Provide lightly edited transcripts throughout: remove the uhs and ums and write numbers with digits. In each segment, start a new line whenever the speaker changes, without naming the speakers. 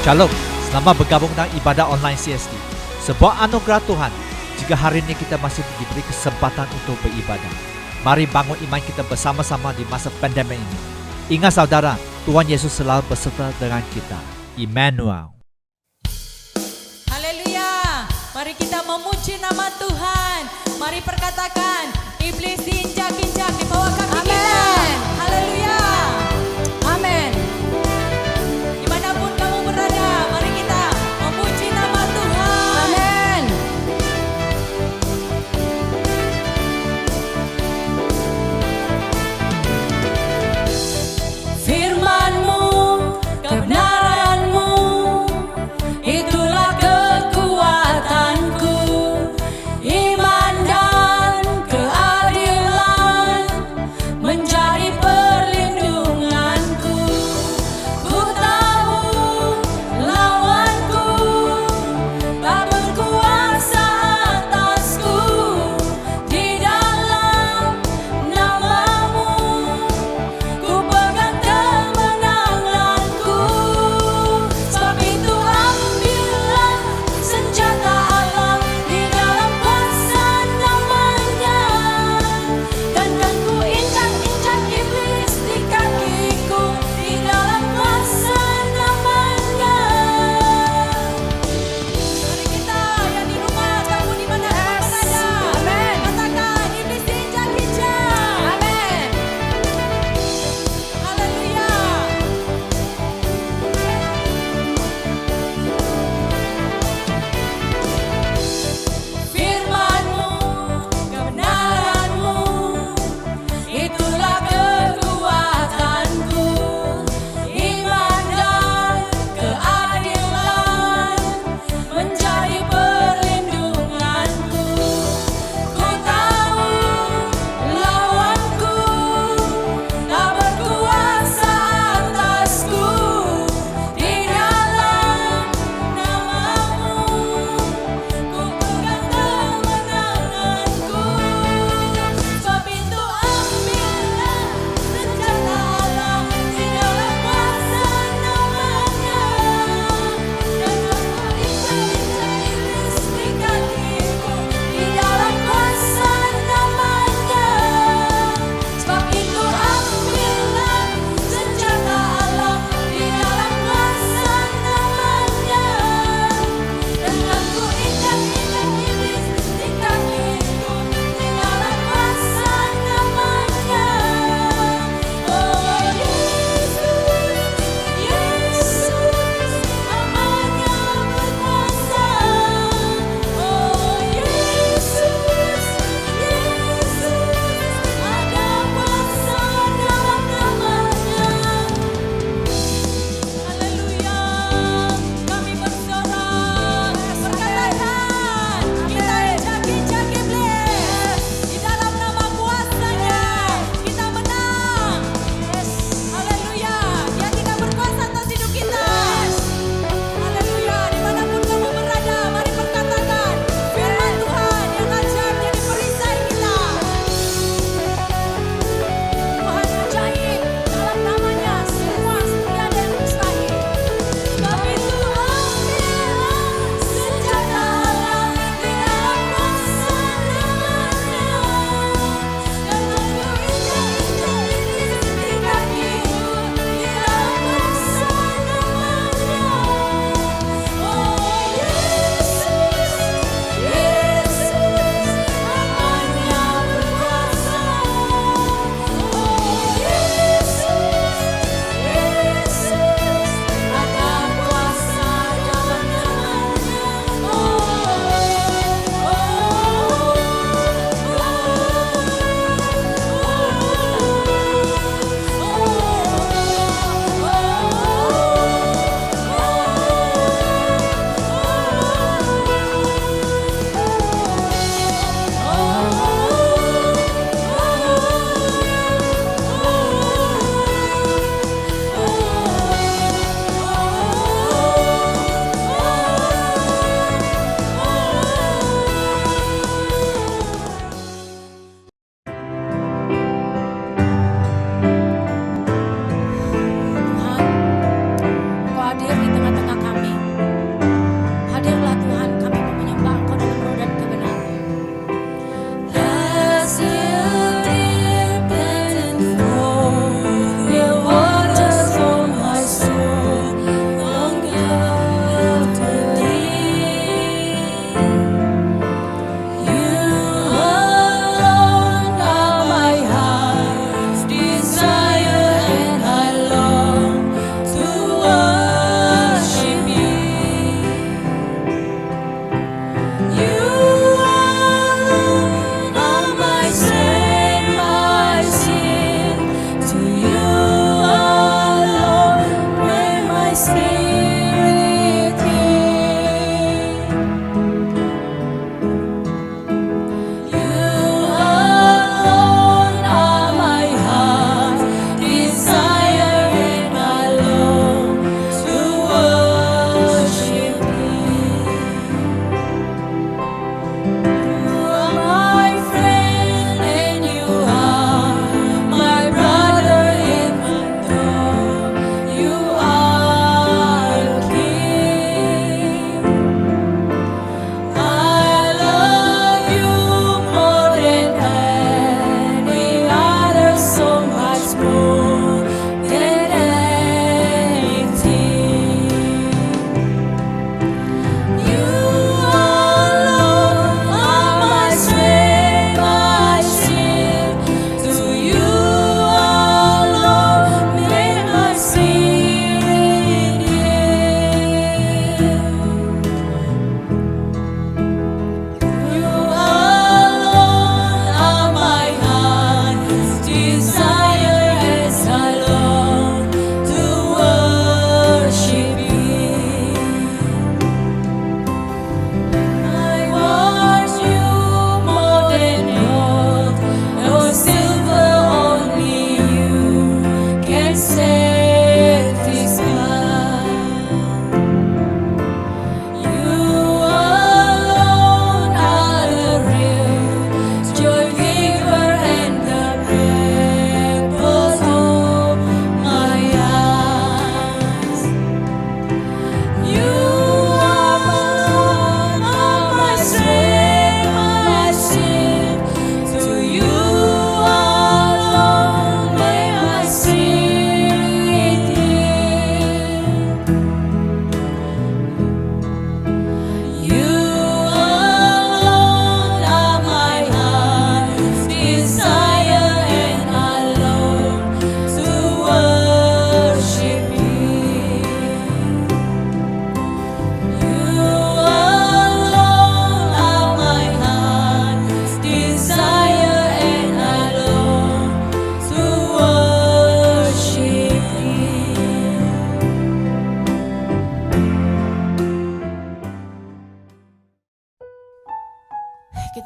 Shalom, selamat bergabung dalam ibadah online CST. Sebuah anugerah Tuhan jika hari ini kita masih diberi kesempatan untuk beribadah. Mari bangun iman kita bersama-sama di masa pandemi ini. Ingat saudara, Tuhan Yesus selalu beserta dengan kita. Immanuel.
Haleluya. Mari kita memuji nama Tuhan. Mari perkatakan, iblis diinjak-injak di bawah kaki kita. Haleluya. Amin. Dimanapun kamu berada, mari kita memuji nama Tuhan. Amin. Firman-Mu, kebenaran-Mu, itulah kekuatanku. Iman dan keadilan menjadi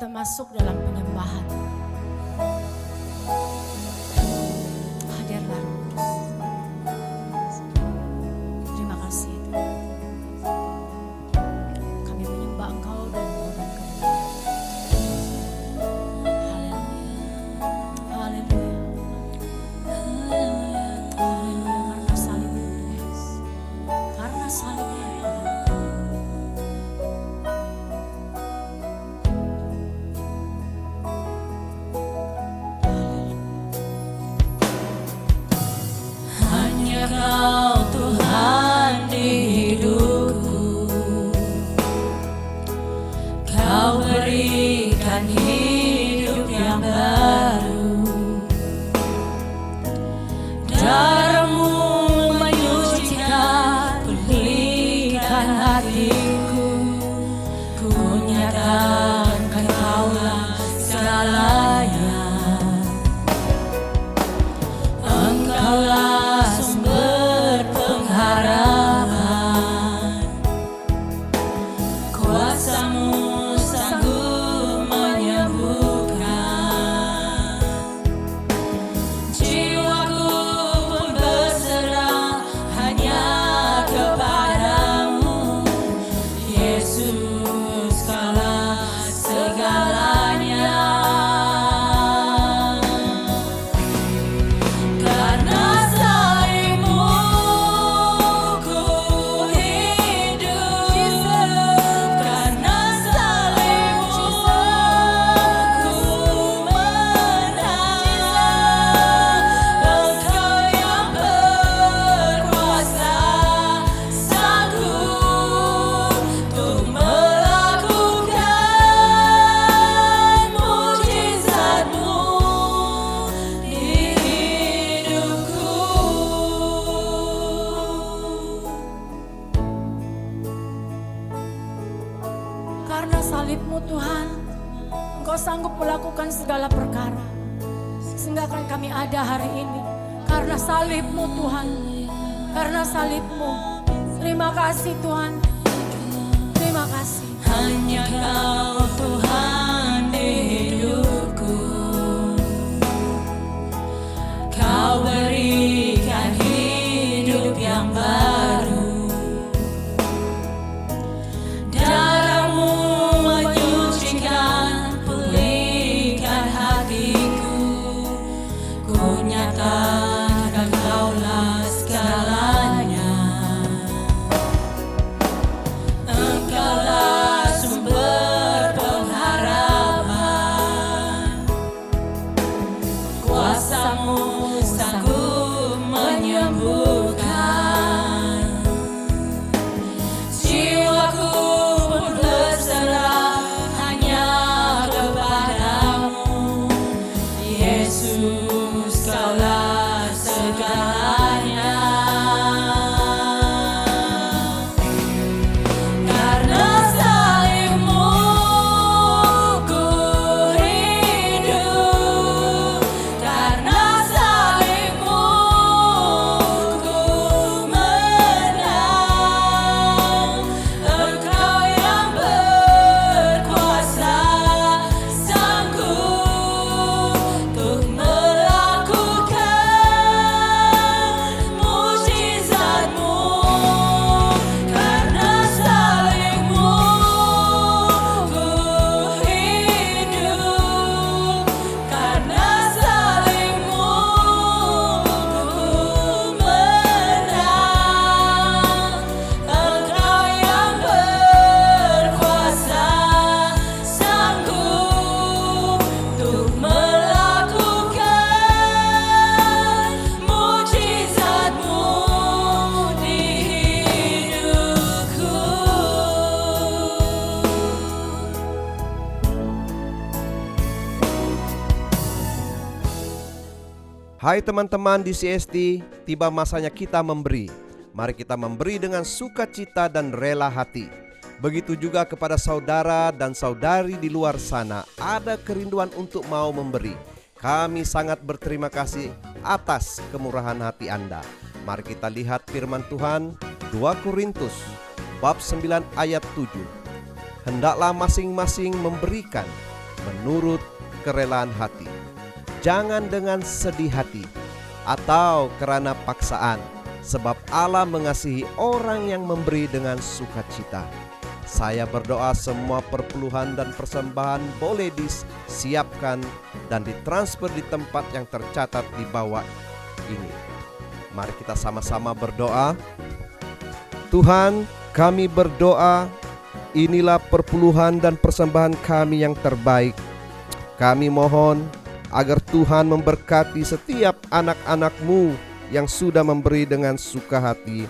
kita masuk dalam penyembahan. Hadirlah Roh Kudus. Terima kasih Tuhan. Kami menyembah Engkau dan memberikan kemuliaan. Haleluya. Haleluya. Haleluya. Karena salib-Mu Tuhan. Karena salib-Mu Tuhan. Hanya Kau Tuhan di hidupku, Kau berikan hidup yang baru. Darah-Mu menyucikan, pulihkan hatiku. Ku nyatakan Kaulah segalanya. Engkaulah sumber pengharapan, kuasa-Mu sanggup menyembuhkan. Jiwaku pun berserah hanya kepadamu, Yesus Kaulah segalanya. Karena salib-Mu ku hidup, karena salib-Mu ku menang. Engkau yang berkuasa sanggup untuk melakukan mujizat-Mu di hidupku. Karena salib-Mu Tuhan, Engkau sanggup melakukan segala perkara, sehingga kan kami ada hari ini. Karena salib-Mu Tuhan, karena salib-Mu. Terima kasih Tuhan, terima kasih. Hanya Kau Tuhan di hidupku, Kau berikan hidup yang baru. Darah-Mu menyucikan, pulihkan hatiku. Ku nyatakan Kaulah segalanya. Engkaulah sumber pengharapan, kuasa-Mu sanggup menyembuhkan. Jiwaku pun berserah hanya kepadamu, Yesus Kaulah segalanya. Karena salib-Mu ku hidup, karena salib-Mu ku menang. Engkau yang berkuasa sanggup untuk melakukan mujizat-Mu. Karena salib-Mu ku hidup, karena salib-Mu ku menang. Engkau yang berkuasa sanggup untuk melakukan mujizat-Mu di hidupku.
Hai teman-teman di CST, tiba masanya kita memberi. Mari kita memberi dengan sukacita dan rela hati. Begitu juga kepada saudara dan saudari di luar sana, ada kerinduan untuk mau memberi. Kami sangat berterima kasih atas kemurahan hati Anda. Mari kita lihat firman Tuhan 2 Korintus bab 9 ayat 7. Hendaklah masing-masing memberikan menurut kerelaan hati. Jangan dengan sedih hati atau karena paksaan, sebab Allah mengasihi orang yang memberi dengan sukacita. Saya berdoa semua perpuluhan dan persembahan boleh disiapkan dan ditransfer di tempat yang tercatat di bawah ini. Mari kita sama-sama berdoa. Tuhan, kami berdoa, inilah perpuluhan dan persembahan kami yang terbaik. Kami mohon agar Tuhan memberkati setiap anak-anak-Mu yang sudah memberi dengan suka hati.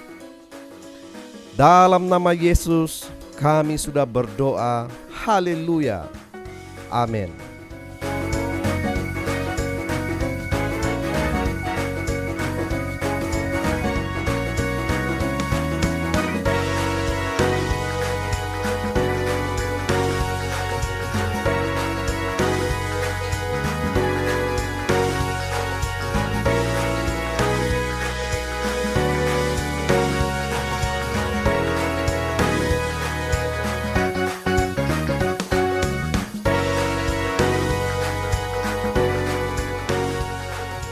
Dalam nama Yesus kami sudah berdoa. Haleluya. Amin.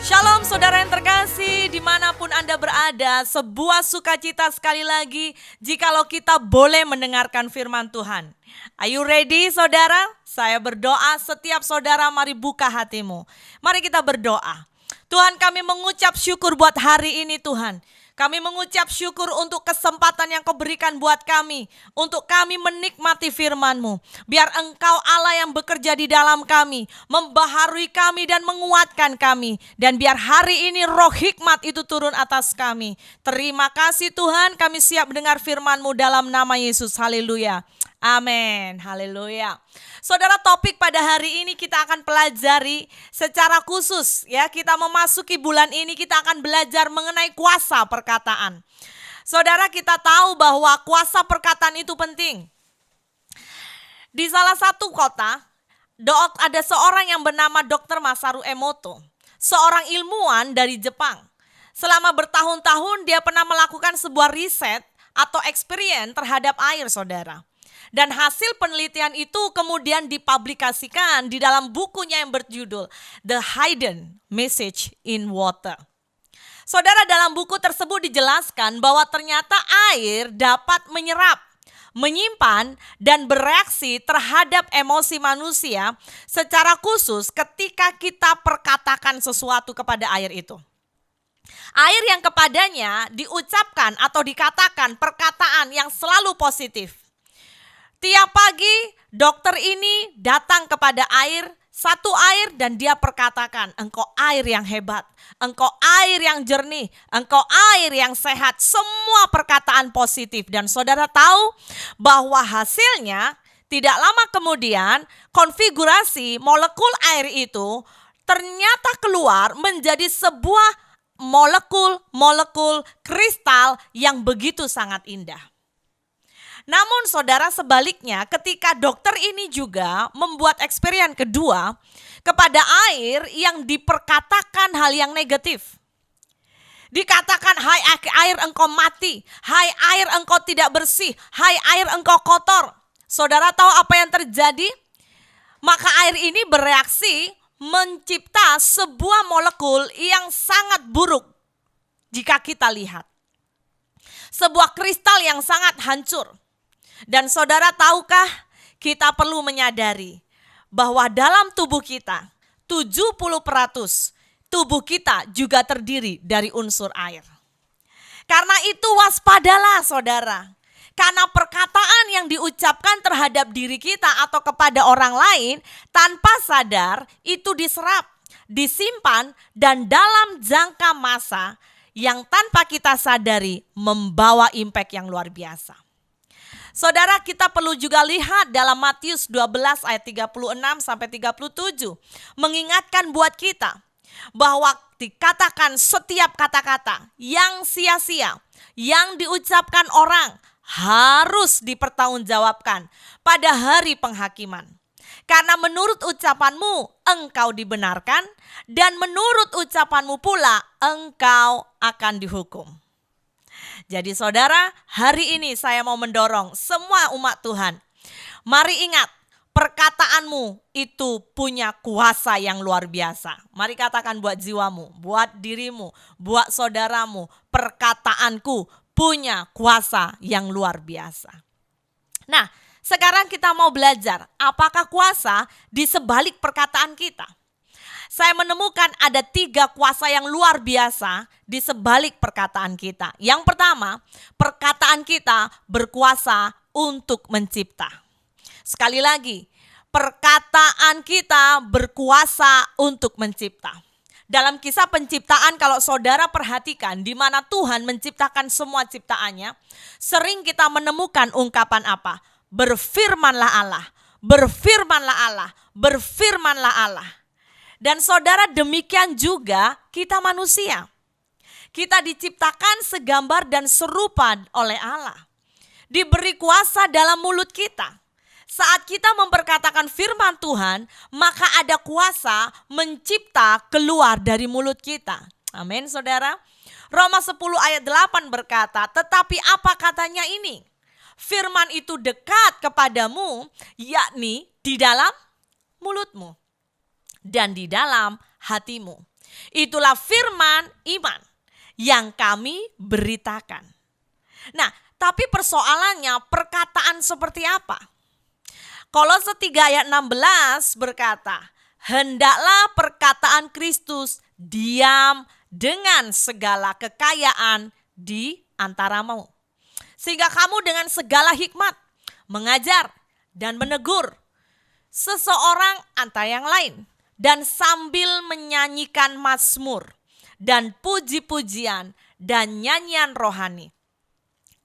Shalom saudara yang terkasih, dimanapun Anda berada, sebuah sukacita sekali lagi jikalau kita boleh mendengarkan firman Tuhan. Are you ready saudara? Saya berdoa setiap saudara mari buka hatimu. Mari kita berdoa. Tuhan, kami mengucap syukur buat hari ini Tuhan. Kami mengucap syukur untuk kesempatan yang Kau berikan buat kami, untuk kami menikmati firman-Mu. Biar Engkau Allah yang bekerja di dalam kami, membaharui kami dan menguatkan kami. Dan biar hari ini roh hikmat itu turun atas kami. Terima kasih Tuhan, kami siap mendengar firman-Mu dalam nama Yesus. Haleluya. Amin. Haleluya. Saudara, topik pada hari ini kita akan pelajari secara khusus ya. Kita memasuki bulan ini kita akan belajar mengenai kuasa perkataan. Saudara, kita tahu bahwa kuasa perkataan itu penting. Di salah satu kota ada seorang yang bernama Dr. Masaru Emoto, seorang ilmuwan dari Jepang. Selama bertahun-tahun dia pernah melakukan sebuah riset atau eksperimen terhadap air, saudara. Dan hasil penelitian itu kemudian dipublikasikan di dalam bukunya yang berjudul The Hidden Message in Water. Saudara, dalam buku tersebut dijelaskan bahwa ternyata air dapat menyerap, menyimpan, dan bereaksi terhadap emosi manusia secara khusus ketika kita perkatakan sesuatu kepada air itu. Air yang kepadanya diucapkan atau dikatakan perkataan yang selalu positif. Tiap pagi dokter ini datang kepada satu air dan dia perkatakan, engkau air yang hebat, engkau air yang jernih, engkau air yang sehat. Semua perkataan positif dan saudara tahu bahwa hasilnya tidak lama kemudian konfigurasi molekul air itu ternyata keluar menjadi sebuah molekul kristal yang begitu sangat indah. Namun saudara, sebaliknya ketika dokter ini juga membuat eksperimen kedua kepada air yang diperkatakan hal yang negatif. Dikatakan, hai air engkau mati, hai air engkau tidak bersih, hai air engkau kotor. Saudara tahu apa yang terjadi? Maka air ini bereaksi mencipta sebuah molekul yang sangat buruk jika kita lihat. Sebuah kristal yang sangat hancur. Dan saudara tahukah, kita perlu menyadari bahwa dalam tubuh kita 70% tubuh kita juga terdiri dari unsur air. Karena itu waspadalah saudara. Karena perkataan yang diucapkan terhadap diri kita atau kepada orang lain tanpa sadar itu diserap, disimpan, dan dalam jangka masa yang tanpa kita sadari membawa impact yang luar biasa. Saudara, kita perlu juga lihat dalam Matius 12 ayat 36 sampai 37 mengingatkan buat kita bahwa dikatakan setiap kata-kata yang sia-sia yang diucapkan orang harus dipertanggungjawabkan pada hari penghakiman. Karena menurut ucapanmu engkau dibenarkan dan menurut ucapanmu pula engkau akan dihukum. Jadi saudara, hari ini saya mau mendorong semua umat Tuhan. Mari ingat,
Perkataanmu itu punya kuasa yang luar biasa. Mari katakan buat jiwamu, buat dirimu, buat saudaramu. Perkataanku punya kuasa yang luar biasa. Nah, sekarang kita mau belajar apakah kuasa di sebalik perkataan kita. Saya menemukan ada 3 kuasa yang luar biasa di sebalik perkataan kita. Yang pertama, perkataan kita berkuasa untuk mencipta. Sekali lagi, perkataan kita berkuasa untuk mencipta. Dalam kisah penciptaan, kalau saudara perhatikan di mana Tuhan menciptakan semua ciptaannya, sering kita menemukan ungkapan apa? Berfirmanlah Allah, berfirmanlah Allah, berfirmanlah Allah. Dan saudara, demikian juga kita manusia. Kita diciptakan segambar dan serupa oleh Allah. Diberi kuasa dalam mulut kita. Saat kita memperkatakan firman Tuhan, maka ada kuasa mencipta keluar dari mulut kita. Amin, saudara. Roma 10 ayat 8 berkata, tetapi apa katanya ini? Firman itu dekat kepadamu, yakni di dalam mulutmu dan di dalam hatimu. Itulah firman iman yang kami beritakan. Nah, tapi persoalannya perkataan seperti apa? Kolose 3 ayat 16 berkata, hendaklah perkataan Kristus diam dengan segala kekayaan di antaramu. Sehingga kamu dengan segala hikmat mengajar dan menegur seseorang antara yang lain. Dan sambil menyanyikan mazmur dan puji-pujian dan nyanyian rohani.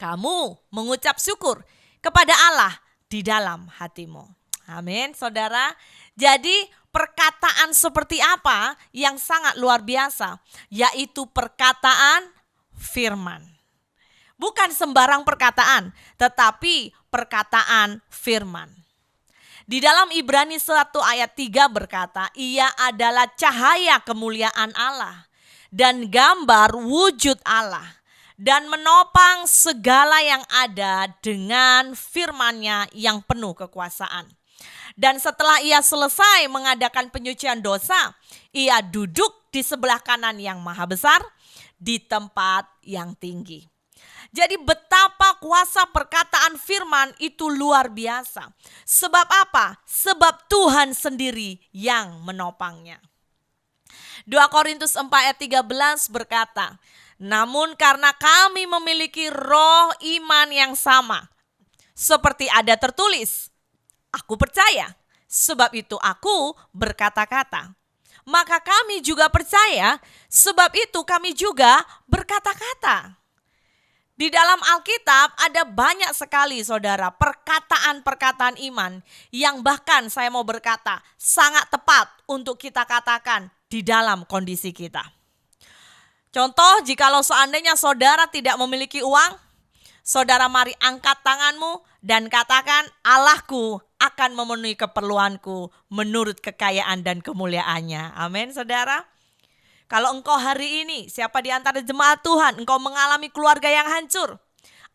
Kamu mengucap syukur kepada Allah di dalam hatimu. Amin, saudara. Jadi perkataan seperti apa yang sangat luar biasa? Yaitu perkataan firman. Bukan sembarang perkataan, tetapi perkataan firman. Di dalam Ibrani 1 ayat 3 berkata, ia adalah cahaya kemuliaan Allah dan gambar wujud Allah. Dan menopang segala yang ada dengan firman-Nya yang penuh kekuasaan. Dan setelah ia selesai mengadakan penyucian dosa, ia duduk di sebelah kanan yang maha besar di tempat yang tinggi. Jadi betapa kuasa perkataan firman itu luar biasa. Sebab apa? Sebab Tuhan sendiri yang menopangnya. 2 Korintus 4 ayat 13 berkata, namun karena kami memiliki roh iman yang sama, seperti ada tertulis, aku percaya, sebab itu aku berkata-kata. Maka kami juga percaya, sebab itu kami juga berkata-kata. Di dalam Alkitab ada banyak sekali saudara perkataan-perkataan iman yang bahkan saya mau berkata sangat tepat untuk kita katakan di dalam kondisi kita. Contoh, jikalau seandainya saudara tidak memiliki uang, saudara mari angkat tanganmu dan katakan, Allahku akan memenuhi keperluanku menurut kekayaan dan kemuliaannya. Amin, saudara. Kalau engkau hari ini, siapa di antara jemaat Tuhan, engkau mengalami keluarga yang hancur,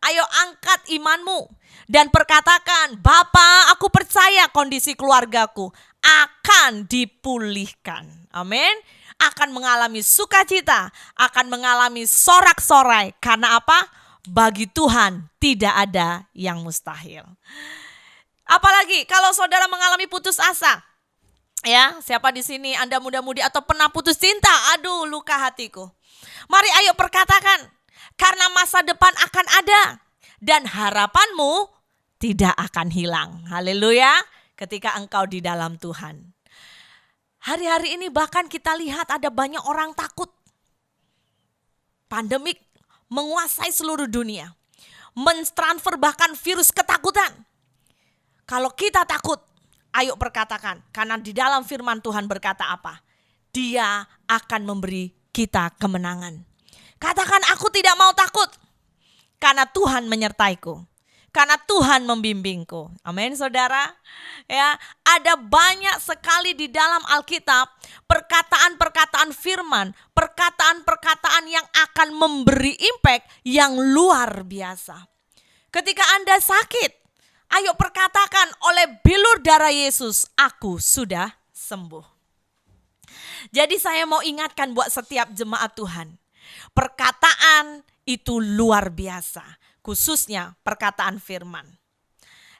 ayo angkat imanmu dan perkatakan, Bapa, aku percaya kondisi keluargaku akan dipulihkan. Amin. Akan mengalami sukacita, akan mengalami sorak-sorai. Karena apa? Bagi Tuhan tidak ada yang mustahil. Apalagi kalau saudara mengalami putus asa. Ya, siapa di sini Anda muda-mudi atau pernah putus cinta? Aduh, luka hatiku. Mari ayo perkatakan, karena masa depan akan ada dan harapanmu tidak akan hilang. Haleluya, ketika engkau di dalam Tuhan. Hari-hari ini bahkan kita lihat ada banyak orang takut. Pandemik menguasai seluruh dunia. Mentransfer bahkan virus ketakutan. Kalau kita takut, ayo perkatakan. Karena di dalam firman Tuhan berkata apa? Dia akan memberi kita kemenangan. Katakan, aku tidak mau takut. Karena Tuhan menyertaiku. Karena Tuhan membimbingku. Amin, saudara. Ya, ada banyak sekali di dalam Alkitab perkataan-perkataan firman, perkataan-perkataan yang akan memberi impact yang luar biasa. Ketika Anda sakit, Ayo perkatakan, oleh bilur darah Yesus aku sudah sembuh. Jadi saya mau ingatkan buat setiap jemaat Tuhan. Perkataan itu luar biasa, khususnya perkataan firman.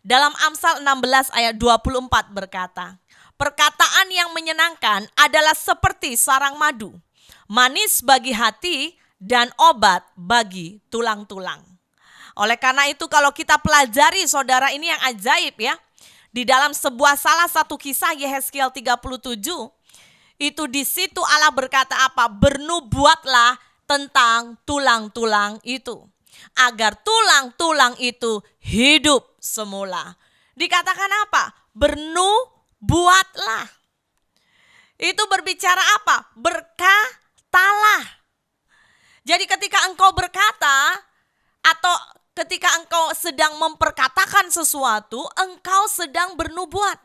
Dalam Amsal 16 ayat 24 berkata, perkataan yang menyenangkan adalah seperti sarang madu, manis bagi hati dan obat bagi tulang-tulang. Oleh karena itu kalau kita pelajari saudara ini yang ajaib ya. Di dalam salah satu kisah Yehezkiel 37, itu di situ Allah berkata apa? Bernubuatlah tentang tulang-tulang itu. Agar tulang-tulang itu hidup semula. Dikatakan apa? Bernubuatlah. Itu berbicara apa? Berkatalah. Jadi ketika engkau berkata atau ketika engkau sedang memperkatakan sesuatu, engkau sedang bernubuat.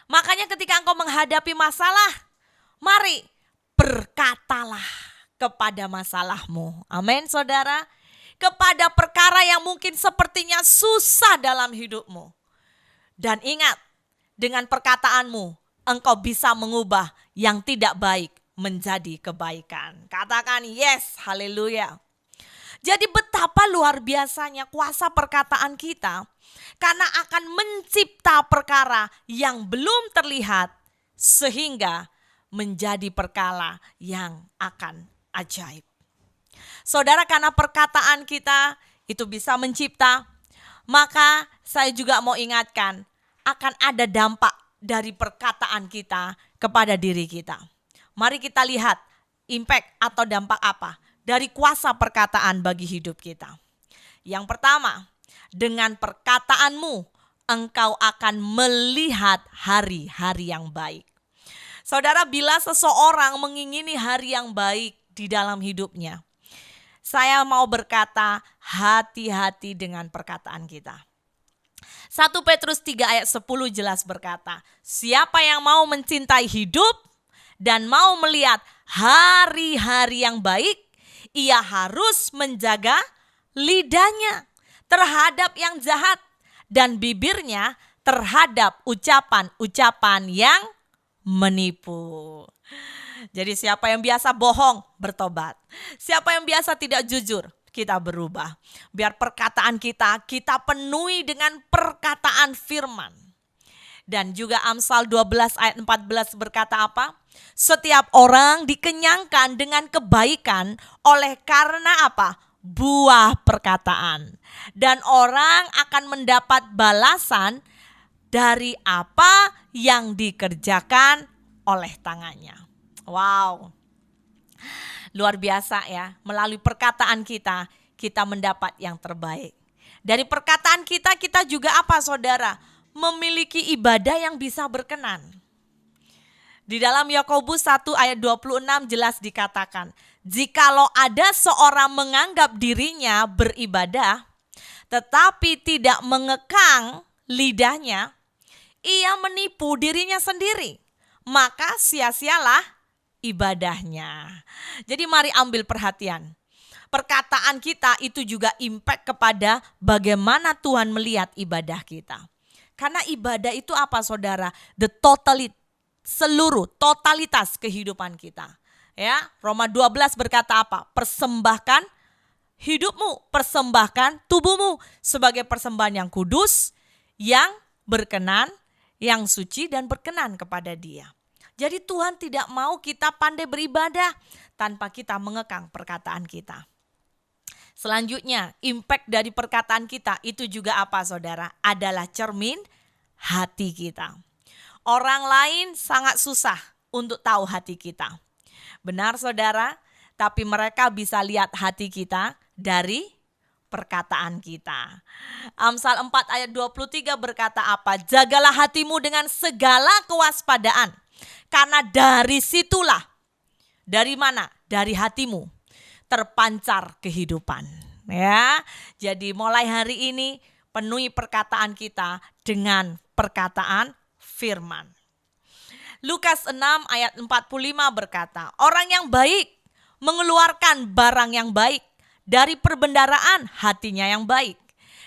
Makanya ketika engkau menghadapi masalah, mari berkatalah kepada masalahmu. Amin saudara. Kepada perkara yang mungkin sepertinya susah dalam hidupmu. Dan ingat, dengan perkataanmu, engkau bisa mengubah yang tidak baik menjadi kebaikan. Katakan yes, haleluya. Jadi betapa luar biasanya kuasa perkataan kita karena akan mencipta perkara yang belum terlihat sehingga menjadi perkara yang akan ajaib. Saudara, karena perkataan kita itu bisa mencipta, maka saya juga mau ingatkan akan ada dampak dari perkataan kita kepada diri kita. Mari kita lihat impact atau dampak apa dari kuasa perkataan bagi hidup kita. Yang pertama, dengan perkataanmu engkau akan melihat hari-hari yang baik. Saudara, bila seseorang mengingini hari yang baik di dalam hidupnya, saya mau berkata hati-hati dengan perkataan kita. 1 Petrus 3 ayat 10 jelas berkata, siapa yang mau mencintai hidup dan mau melihat hari-hari yang baik, ia harus menjaga lidahnya terhadap yang jahat dan bibirnya terhadap ucapan-ucapan yang menipu. Jadi siapa yang biasa bohong, bertobat. Siapa yang biasa tidak jujur, kita berubah. Biar perkataan kita penuhi dengan perkataan firman. Dan juga Amsal 12 ayat 14 berkata apa? Setiap orang dikenyangkan dengan kebaikan oleh karena apa? Buah perkataan. Dan orang akan mendapat balasan dari apa yang dikerjakan oleh tangannya. Wow. Luar biasa ya. Melalui perkataan kita mendapat yang terbaik. Dari perkataan kita juga apa saudara? Memiliki ibadah yang bisa berkenan. Di dalam Yakobus 1 ayat 26 jelas dikatakan, jikalau ada seorang menganggap dirinya beribadah, tetapi tidak mengekang lidahnya, ia menipu dirinya sendiri, maka sia-sialah ibadahnya. Jadi mari ambil perhatian. Perkataan kita itu juga impact kepada bagaimana Tuhan melihat ibadah kita. Karena ibadah itu apa saudara? Seluruh totalitas kehidupan kita. Ya, Roma 12 berkata apa? Persembahkan hidupmu, persembahkan tubuhmu sebagai persembahan yang kudus, yang berkenan, yang suci dan berkenan kepada Dia. Jadi Tuhan tidak mau kita pandai beribadah tanpa kita mengekang perkataan kita. Selanjutnya, impact dari perkataan kita itu juga apa saudara? Adalah cermin hati kita. Orang lain sangat susah untuk tahu hati kita. Benar saudara, tapi mereka bisa lihat hati kita dari perkataan kita. Amsal 4 ayat 23 berkata apa? Jagalah hatimu dengan segala kewaspadaan. Karena dari situlah, dari mana? Dari hatimu terpancar kehidupan. Ya, jadi mulai hari ini penuhi perkataan kita dengan perkataan firman. Lukas 6 ayat 45 berkata, orang yang baik mengeluarkan barang yang baik, dari perbendaraan hatinya yang baik.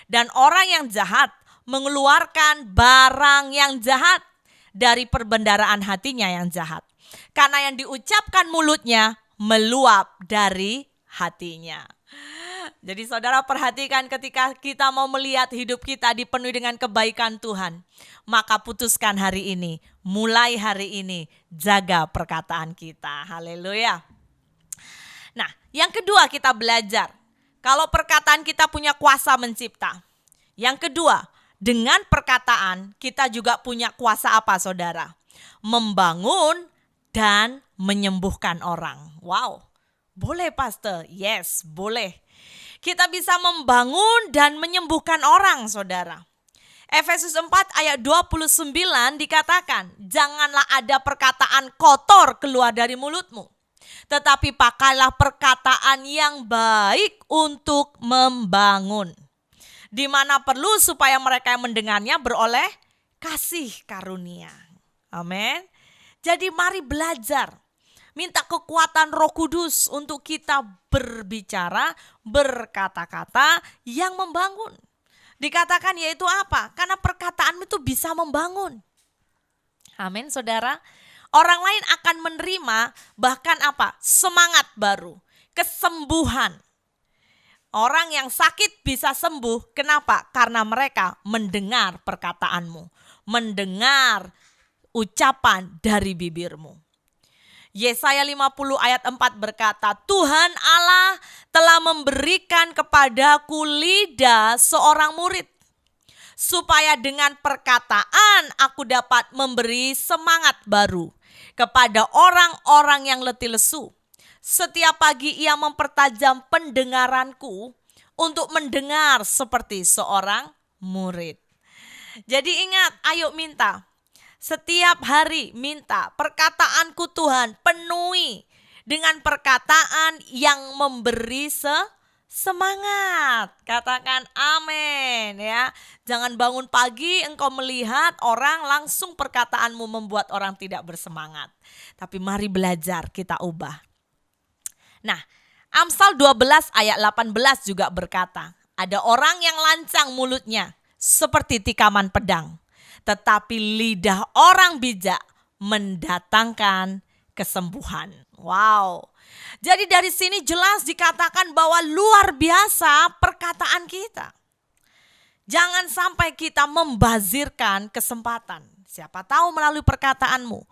Dan orang yang jahat mengeluarkan barang yang jahat dari perbendaharaan hatinya yang jahat. Karena yang diucapkan mulutnya meluap dari hatinya. Jadi saudara perhatikan ketika kita mau melihat hidup kita dipenuhi dengan kebaikan Tuhan. Maka putuskan hari ini, mulai hari ini jaga perkataan kita. Haleluya. Nah, yang kedua kita belajar. Kalau perkataan kita punya kuasa mencipta. Yang kedua, dengan perkataan kita juga punya kuasa apa saudara? Membangun dan menyembuhkan orang. Wow, boleh pastor? Yes, boleh. Kita bisa membangun dan menyembuhkan orang saudara. Efesus 4 ayat 29 dikatakan, janganlah ada perkataan kotor keluar dari mulutmu, tetapi pakailah perkataan yang baik untuk membangun. Di mana perlu supaya mereka yang mendengarnya beroleh kasih karunia. Amin. Jadi mari belajar. Minta kekuatan Roh Kudus untuk kita berbicara, berkata-kata yang membangun. Dikatakan yaitu apa? Karena perkataan itu bisa membangun. Amin saudara. Orang lain akan menerima bahkan apa? Semangat baru, kesembuhan. Orang yang sakit bisa sembuh. Kenapa? Karena mereka mendengar perkataanmu, mendengar ucapan dari bibirmu. Yesaya 50 ayat 4 berkata, Tuhan Allah telah memberikan kepadaku lidah seorang murid, supaya dengan perkataan aku dapat memberi semangat baru kepada orang-orang yang letih lesu. Setiap pagi ia mempertajam pendengaranku untuk mendengar seperti seorang murid. Jadi ingat, ayo minta. Setiap hari minta perkataanku Tuhan penuhi dengan perkataan yang memberi semangat. Katakan amin ya. Jangan bangun pagi engkau melihat orang langsung perkataanmu membuat orang tidak bersemangat. Tapi mari belajar kita ubah. Nah, Amsal 12 ayat 18 juga berkata, ada orang yang lancang mulutnya seperti tikaman pedang, tetapi lidah orang bijak mendatangkan kesembuhan. Wow. Jadi dari sini jelas dikatakan bahwa luar biasa perkataan kita. Jangan sampai kita membazirkan kesempatan. Siapa tahu melalui perkataanmu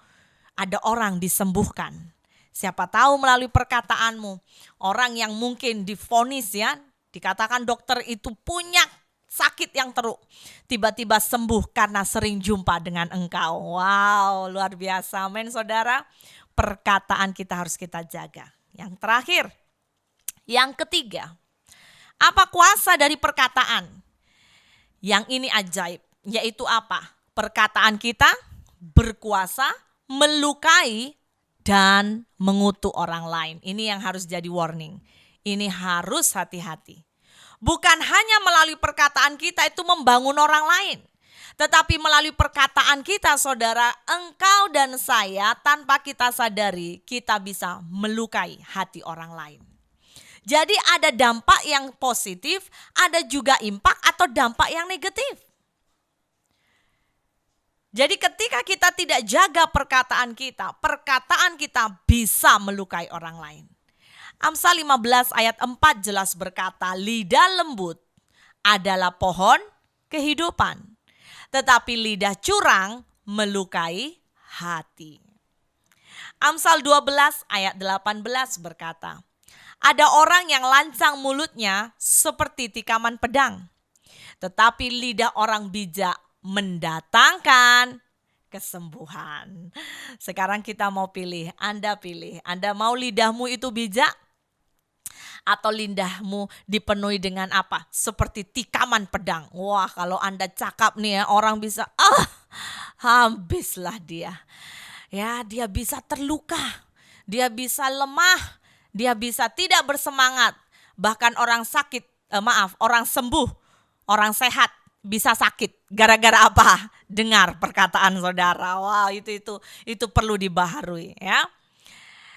ada orang disembuhkan. Siapa tahu melalui perkataanmu orang yang mungkin divonis ya, dikatakan dokter itu punya sakit yang teruk, tiba-tiba sembuh karena sering jumpa dengan engkau. Wow, luar biasa. Amin saudara. Perkataan kita harus kita jaga. Yang terakhir, yang ketiga, apa kuasa dari perkataan? Yang ini ajaib, yaitu apa? Perkataan kita berkuasa melukai dan mengutuk orang lain. Ini yang harus jadi warning. Ini harus hati-hati. Bukan hanya melalui perkataan kita itu membangun orang lain. Tetapi melalui perkataan kita saudara, engkau dan saya tanpa kita sadari kita bisa melukai hati orang lain. Jadi ada dampak yang positif, ada juga impact atau dampak yang negatif. Jadi ketika kita tidak jaga perkataan kita bisa melukai orang lain. Amsal 15 ayat 4 jelas berkata, lidah lembut adalah pohon kehidupan, tetapi lidah curang melukai hati. Amsal 12 ayat 18 berkata, ada orang yang lancang mulutnya seperti tikaman pedang, tetapi lidah orang bijak mendatangkan kesembuhan. Sekarang kita mau pilih. Anda mau lidahmu itu bijak? Atau lidahmu dipenuhi dengan apa? Seperti tikaman pedang. Wah, kalau Anda cakap nih ya, orang bisa habislah dia. Ya, dia bisa terluka. Dia bisa lemah. Dia bisa tidak bersemangat. Bahkan orang sembuh, orang sehat bisa sakit gara-gara apa? Dengar perkataan saudara. Wow, itu perlu dibaharui ya.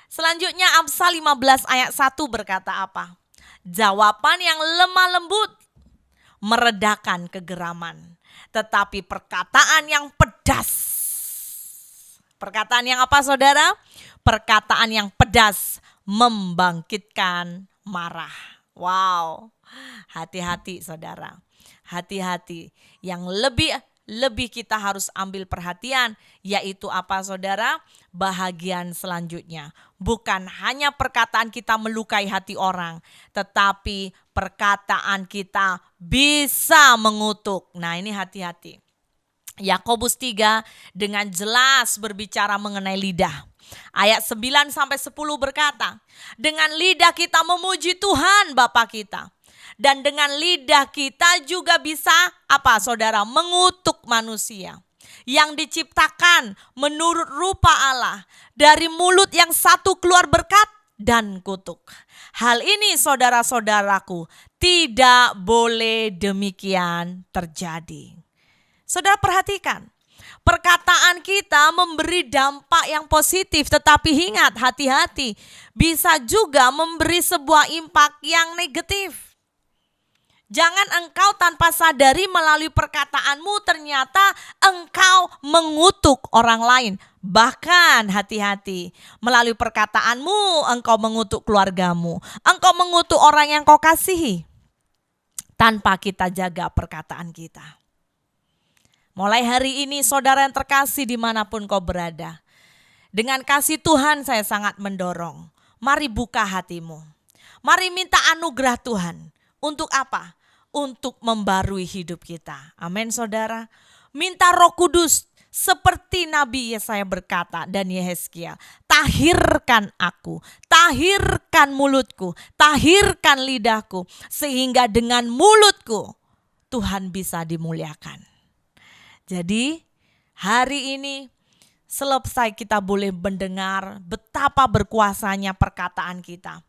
Selanjutnya Amsal 15 ayat 1 berkata apa? Jawaban yang lemah lembut meredakan kegeraman, tetapi perkataan yang pedas. Perkataan yang apa, saudara? Perkataan yang pedas membangkitkan marah. Wow, hati-hati saudara, hati-hati. Yang lebih kita harus ambil perhatian, yaitu apa saudara? Bahagian selanjutnya. Bukan hanya perkataan kita melukai hati orang, tetapi perkataan kita bisa mengutuk. Nah, ini hati-hati. Yakobus 3 dengan jelas berbicara mengenai lidah. Ayat 9 sampai 10 berkata, dengan lidah kita memuji Tuhan Bapa kita. Dan dengan lidah kita juga bisa apa saudara? Mengutuk manusia yang diciptakan menurut rupa Allah. Dari mulut yang satu keluar berkat dan kutuk. Hal ini saudara-saudaraku tidak boleh demikian terjadi. Saudara perhatikan, perkataan kita memberi dampak yang positif, tetapi ingat, hati-hati, bisa juga memberi sebuah impak yang negatif. Jangan engkau tanpa sadari melalui perkataanmu ternyata engkau mengutuk orang lain. Bahkan hati-hati, melalui perkataanmu engkau mengutuk keluargamu, engkau mengutuk orang yang kau kasihi. Tanpa kita jaga perkataan kita. Mulai hari ini saudara yang terkasih dimanapun kau berada. Dengan kasih Tuhan saya sangat mendorong. Mari buka hatimu. Mari minta anugerah Tuhan. Untuk apa? Untuk membarui hidup kita. Amin saudara. Minta Roh Kudus seperti Nabi Yesaya berkata dan Yehezkiel. Tahirkan aku, tahirkan mulutku, tahirkan lidahku. Sehingga dengan mulutku Tuhan bisa dimuliakan. Jadi hari ini selesai kita boleh mendengar betapa berkuasanya perkataan kita.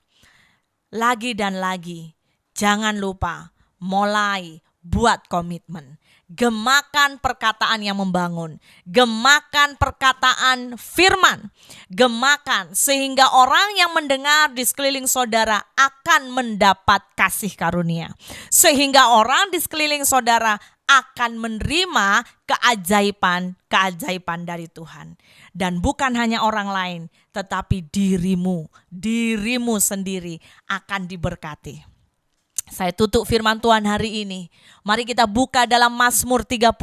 Lagi dan lagi jangan lupa mulai buat komitmen. Gemakan perkataan yang membangun. Gemakan perkataan firman. Gemakan sehingga orang yang mendengar di sekeliling saudara akan mendapat kasih karunia. Sehingga orang di sekeliling saudara akan menerima keajaiban dari Tuhan. Dan bukan hanya orang lain, tetapi dirimu sendiri akan diberkati. Saya tutup firman Tuhan hari ini. Mari kita buka dalam Mazmur 34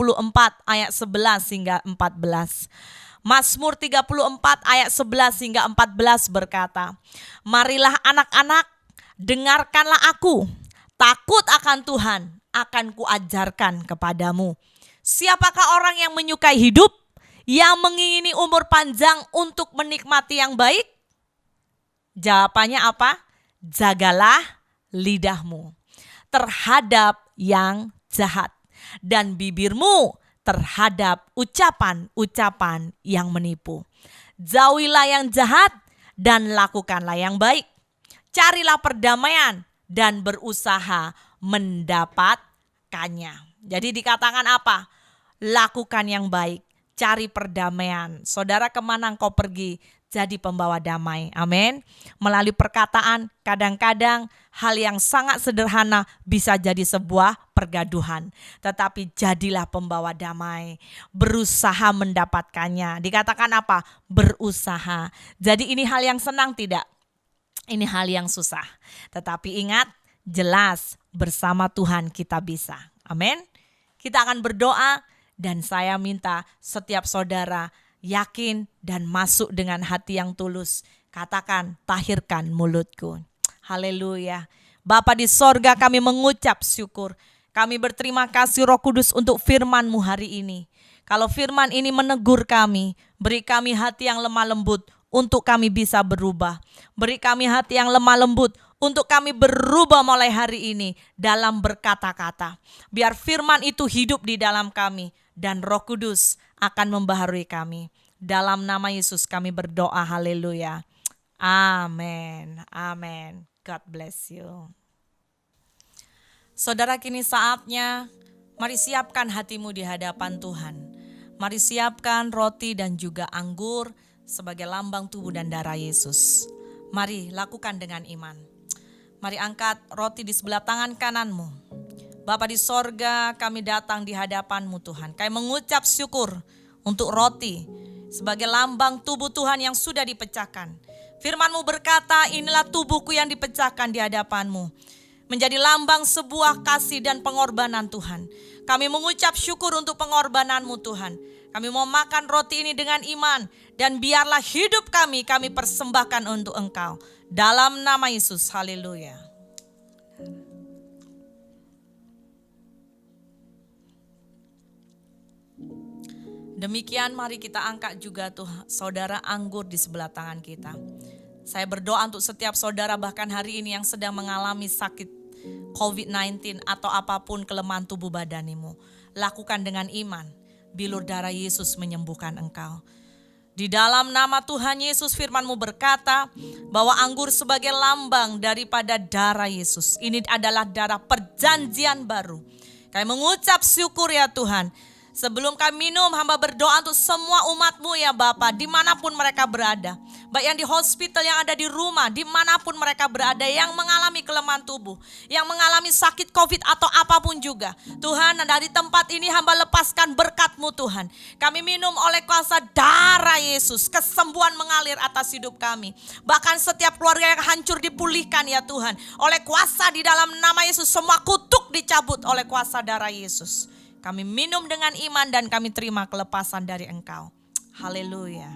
ayat 11 hingga 14. Mazmur 34 ayat 11 hingga 14 berkata, marilah anak-anak, dengarkanlah aku, takut akan Tuhan, akan kuajarkan kepadamu. Siapakah orang yang menyukai hidup, yang mengingini umur panjang untuk menikmati yang baik? Jawabannya apa? Jagalah lidahmu terhadap yang jahat dan bibirmu terhadap ucapan-ucapan yang menipu. Jauhilah yang jahat dan lakukanlah yang baik. Carilah perdamaian dan berusaha mendapatkannya. Jadi dikatakan apa? Lakukan yang baik, cari perdamaian. Saudara, kemana engkau pergi? Jadi pembawa damai. Amin. Melalui perkataan, kadang-kadang hal yang sangat sederhana bisa jadi sebuah pergaduhan. Tetapi jadilah pembawa damai. Berusaha mendapatkannya. Dikatakan apa? Berusaha. Jadi ini hal yang senang tidak? Ini hal yang susah. Tetapi ingat, jelas bersama Tuhan kita bisa. Amin. Kita akan berdoa dan saya minta setiap saudara yakin dan masuk dengan hati yang tulus. Katakan, tahirkan mulutku. Haleluya. Bapa di sorga, kami mengucap syukur. Kami berterima kasih Roh Kudus untuk firman-Mu hari ini. Kalau firman ini menegur kami, beri kami hati yang lemah lembut untuk kami bisa berubah. Beri kami hati yang lemah lembut untuk kami berubah mulai hari ini dalam berkata-kata. Biar firman itu hidup di dalam kami dan Roh Kudus akan membaharui kami. Dalam nama Yesus kami berdoa, haleluya. Amin. Amin. God bless you. Saudara, kini saatnya mari siapkan hatimu di hadapan Tuhan. Mari siapkan roti dan juga anggur sebagai lambang tubuh dan darah Yesus. Mari lakukan dengan iman. Mari angkat roti di sebelah tangan kananmu. Bapa di sorga, kami datang di hadapan-Mu Tuhan. Kami mengucap syukur untuk roti sebagai lambang tubuh Tuhan yang sudah dipecahkan. Firman-Mu berkata, inilah tubuhku yang dipecahkan di hadapan-Mu. Menjadi lambang sebuah kasih dan pengorbanan Tuhan. Kami mengucap syukur untuk pengorbanan-Mu Tuhan. Kami mau makan roti ini dengan iman. Dan biarlah hidup kami persembahkan untuk Engkau. Dalam nama Yesus, haleluya. Demikian mari kita angkat juga tuh saudara anggur di sebelah tangan kita. Saya berdoa untuk setiap saudara bahkan hari ini yang sedang mengalami sakit COVID-19 atau apapun kelemahan tubuh badanimu. Lakukan dengan iman. Bilur darah Yesus menyembuhkan engkau. Di dalam nama Tuhan Yesus firman-Mu berkata bahwa anggur sebagai lambang daripada darah Yesus. Ini adalah darah perjanjian baru. Kami mengucap syukur ya Tuhan. Sebelum kami minum, hamba berdoa untuk semua umat-Mu ya Bapa, dimanapun mereka berada. Baik yang di hospital, yang ada di rumah, dimanapun mereka berada, yang mengalami kelemahan tubuh, yang mengalami sakit COVID atau apapun juga. Tuhan, dari tempat ini hamba lepaskan berkat-Mu Tuhan. Kami minum oleh kuasa darah Yesus, kesembuhan mengalir atas hidup kami. Bahkan setiap keluarga yang hancur dipulihkan ya Tuhan. Oleh kuasa di dalam nama Yesus, semua kutuk dicabut oleh kuasa darah Yesus. Kami minum dengan iman dan kami terima kelepasan dari Engkau. Haleluya.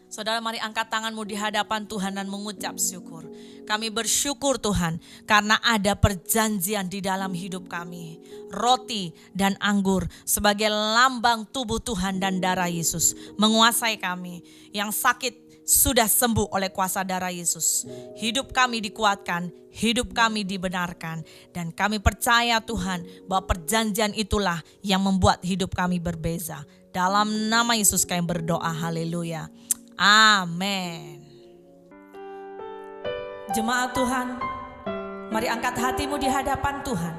Saudara, mari angkat tanganmu di hadapan Tuhan dan mengucap syukur. Kami bersyukur Tuhan karena ada perjanjian di dalam hidup kami. Roti dan anggur sebagai lambang tubuh Tuhan dan darah Yesus menguasai kami. Yang sakit sudah sembuh oleh kuasa darah Yesus. Hidup kami dikuatkan, hidup kami dibenarkan. Dan kami percaya Tuhan bahwa perjanjian itulah yang membuat hidup kami berbeza. Dalam nama Yesus kami berdoa, haleluya. Amin. Jemaat Tuhan, mari angkat hatimu di hadapan Tuhan.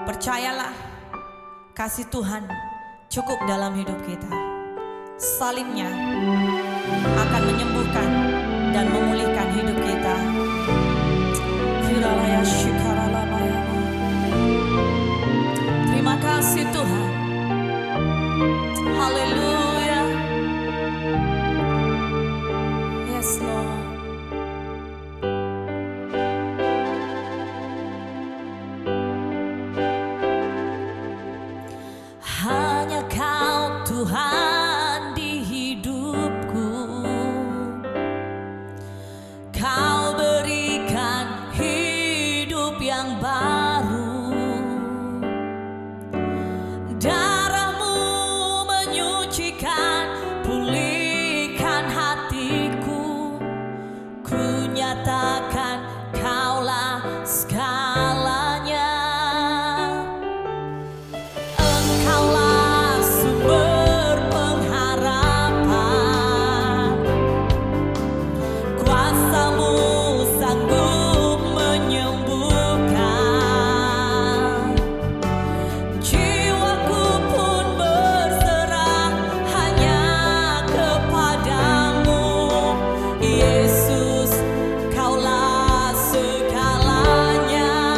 Percayalah, kasih Tuhan cukup dalam hidup kita. Salibnya akan menyembuhkan dan memulihkan hidup kita. Terima kasih Tuhan. Haleluya. Yes Lord. Hanya Kau Tuhan di hidupku. Kau berikan hidup yang baru. Darah-Mu menyucikan, pulihkan hatiku. Ku nyatakan Kaulah segalanya. Engkaulah sumber pengharapan. Kuasa-Mu sanggup menyembuhkan. Jiwaku pun berserah hanya kepadamu. Yesus, Kaulah segalanya.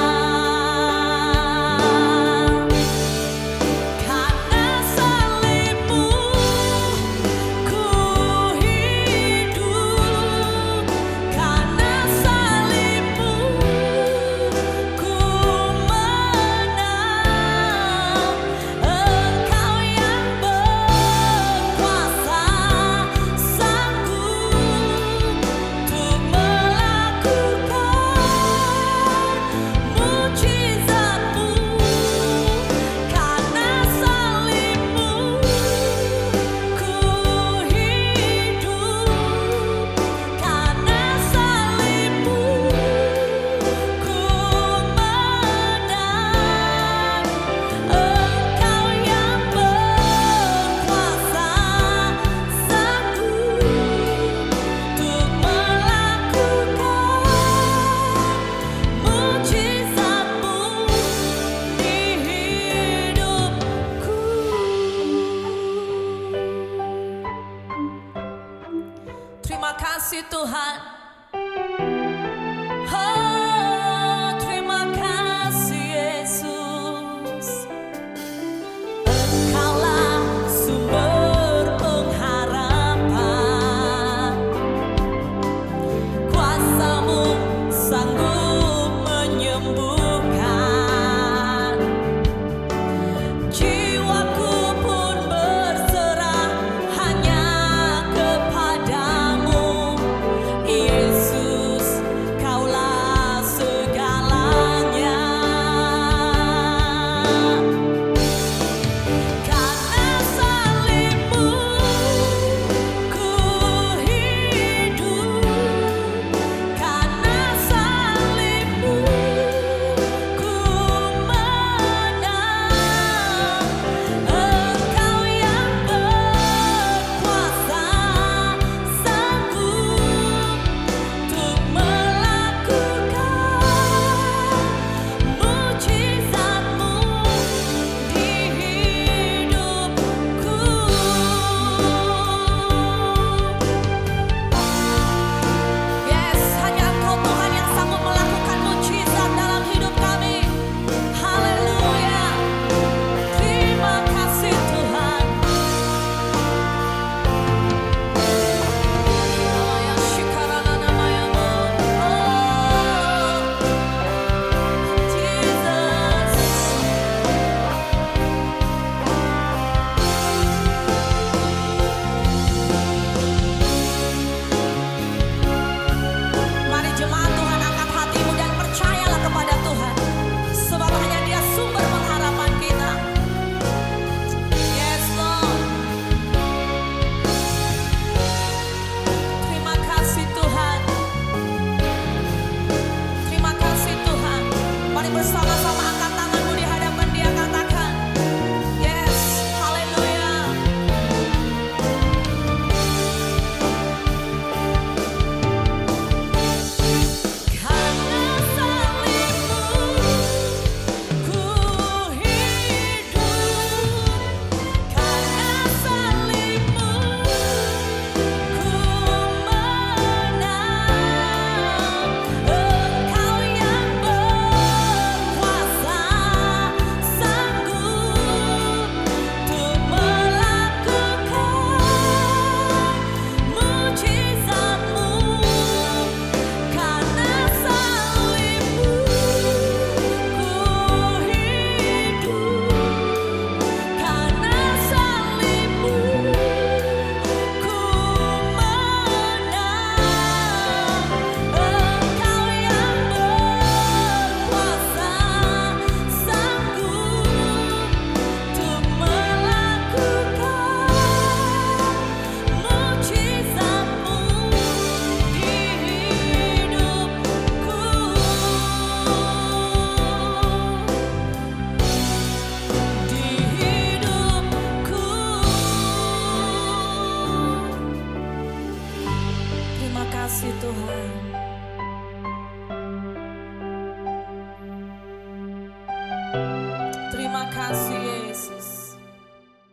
kasih Yesus.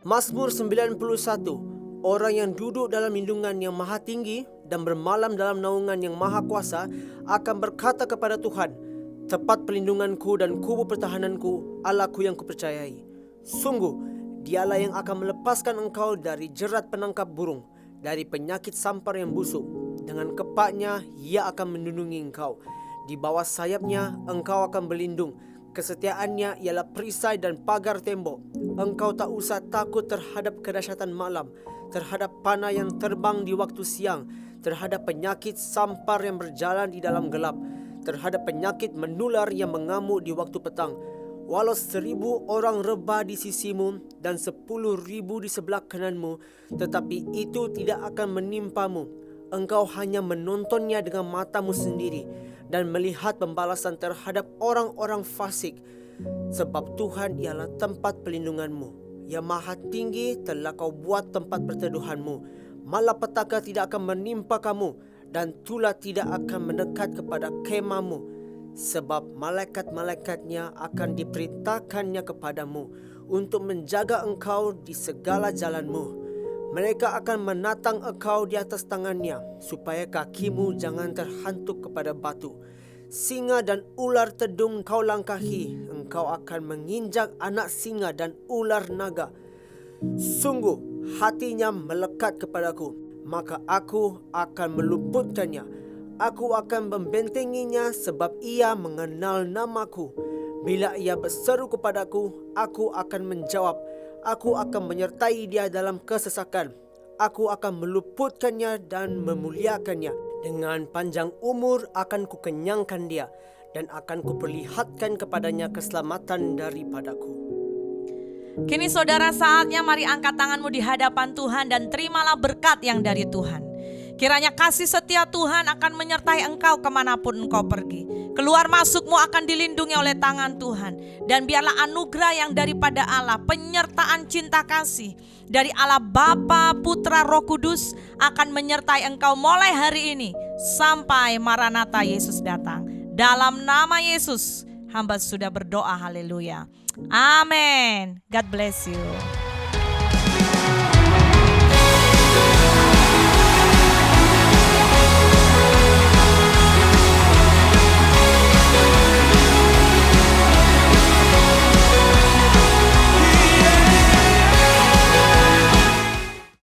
Mazmur 91. Orang yang duduk dalam lindungan yang maha tinggi dan bermalam dalam naungan yang maha kuasa akan berkata kepada Tuhan, tepat pelindunganku dan kubu pertahananku, Allahku yang kupercayai. Sungguh, dialah yang akan melepaskan engkau dari jerat penangkap burung, dari penyakit sampar yang busuk. Dengan kepaknya ia akan melindungi engkau. Di bawah sayapnya engkau akan berlindung. Kesetiaannya ialah perisai dan pagar tembok. Engkau tak usah takut terhadap kedahsyatan malam, terhadap panah yang terbang di waktu siang, terhadap penyakit sampar yang berjalan di dalam gelap, terhadap penyakit menular yang mengamuk di waktu petang. Walau 1,000 orang rebah di sisimu dan 10,000 di sebelah kananmu, tetapi itu tidak akan menimpamu. Engkau hanya menontonnya dengan matamu sendiri dan melihat pembalasan terhadap orang-orang fasik. Sebab Tuhan ialah tempat pelindunganmu. Yang maha tinggi telah kau buat tempat perteduhanmu. Malapetaka tidak akan menimpa kamu dan tulah tidak akan mendekat kepada kemahmu. Sebab malaikat-malaikatnya akan diperintahkannya kepadamu untuk menjaga engkau di segala jalanmu. Mereka akan menatang engkau di atas tangannya, supaya kakimu jangan terhantuk kepada batu. Singa dan ular tedung kau langkahi, engkau akan menginjak anak singa dan ular naga. Sungguh hatinya melekat kepadaku, maka aku akan meluputkannya. Aku akan membentenginya sebab ia mengenal namaku. Bila ia berseru kepadaku, aku akan menjawab. Aku akan menyertai dia dalam kesesakan. Aku akan meluputkannya dan memuliakannya. Dengan panjang umur akan kukenyangkan dia dan akan kuperlihatkan kepadanya keselamatan daripadaku.
Kini saudara, saatnya mari angkat tanganmu di hadapan Tuhan dan terimalah berkat yang dari Tuhan. Kiranya kasih setia Tuhan akan menyertai engkau kemanapun engkau pergi. Keluar masukmu akan dilindungi oleh tangan Tuhan. Dan biarlah anugerah yang daripada Allah, penyertaan cinta kasih dari Allah Bapa, Putra, Roh Kudus akan menyertai engkau mulai hari ini sampai Maranatha Yesus datang. Dalam nama Yesus hamba sudah berdoa, haleluya. Amin. God bless you.